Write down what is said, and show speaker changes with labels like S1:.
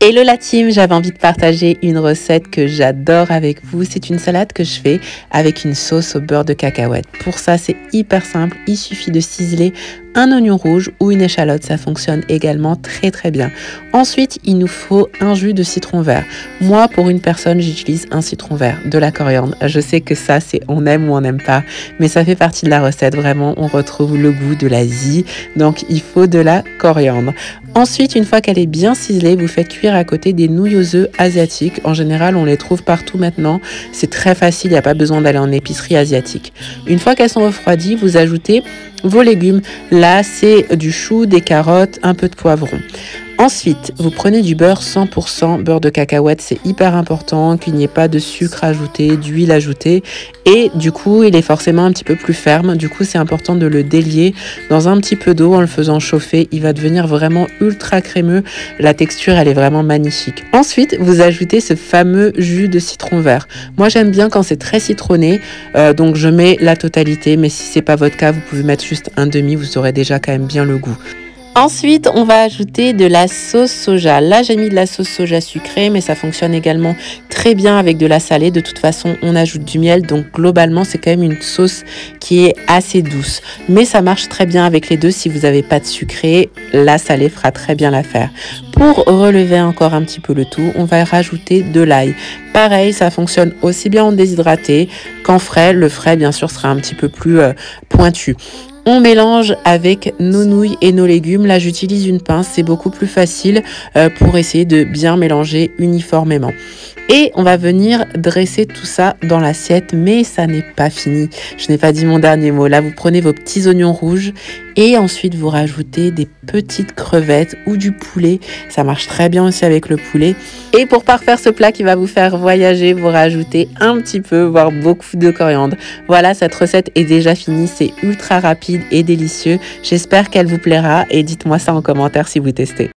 S1: Hello la team, j'avais envie de partager une recette que j'adore avec vous. C'est une salade que je fais avec une sauce au beurre de cacahuète. Pour ça, c'est hyper simple. Il suffit de ciseler un oignon rouge ou une échalote. Ça fonctionne également très bien. Ensuite, il nous faut un jus de citron vert. Moi, pour une personne, j'utilise un citron vert, de la coriandre. Je sais que ça, c'est on aime ou on n'aime pas, mais ça fait partie de la recette. Vraiment, on retrouve le goût de l'Asie. Donc, il faut de la coriandre. Ensuite, une fois qu'elle est bien ciselée, vous faites cuire à côté des nouilles aux œufs asiatiques. En général, on les trouve partout maintenant. C'est très facile, il n'y a pas besoin d'aller en épicerie asiatique. Une fois qu'elles sont refroidies, vous ajoutez vos légumes. Là, c'est du chou, des carottes, un peu de poivron. Ensuite, vous prenez du beurre 100% beurre de cacahuète. C'est hyper important qu'il n'y ait pas de sucre ajouté, d'huile ajoutée. Et du coup, il est forcément un petit peu plus ferme. Du coup, c'est important de le délier dans un petit peu d'eau en le faisant chauffer. Il va devenir vraiment ultra crémeux. La texture, elle est vraiment magnifique. Ensuite, vous ajoutez ce fameux jus de citron vert. Moi, j'aime bien quand c'est très citronné. Donc, je mets la totalité. Mais si c'est pas votre cas, vous pouvez mettre juste un demi. Vous aurez déjà quand même bien le goût. Ensuite, on va ajouter de la sauce soja. Là, j'ai mis de la sauce soja sucrée, mais ça fonctionne également très bien avec de la salée. De toute façon, on ajoute du miel. Donc, globalement, c'est quand même une sauce qui est assez douce. Mais ça marche très bien avec les deux. Si vous n'avez pas de sucré, la salée fera très bien l'affaire. Pour relever encore un petit peu le tout, on va rajouter de l'ail. Pareil, ça fonctionne aussi bien en déshydraté qu'en frais. Le frais, bien sûr, sera un petit peu plus pointu. On mélange avec nos nouilles et nos légumes. Là, j'utilise une pince, c'est beaucoup plus facile pour essayer de bien mélanger uniformément. Et on va venir dresser tout ça dans l'assiette, mais ça n'est pas fini. Je n'ai pas dit mon dernier mot. Là, vous prenez vos petits oignons rouges et ensuite vous rajoutez des petites crevettes ou du poulet. Ça marche très bien aussi avec le poulet. Et pour parfaire ce plat qui va vous faire voyager, vous rajoutez un petit peu, voire beaucoup de coriandre. Voilà, cette recette est déjà finie. C'est ultra rapide et délicieux. J'espère qu'elle vous plaira et dites-moi ça en commentaire si vous testez.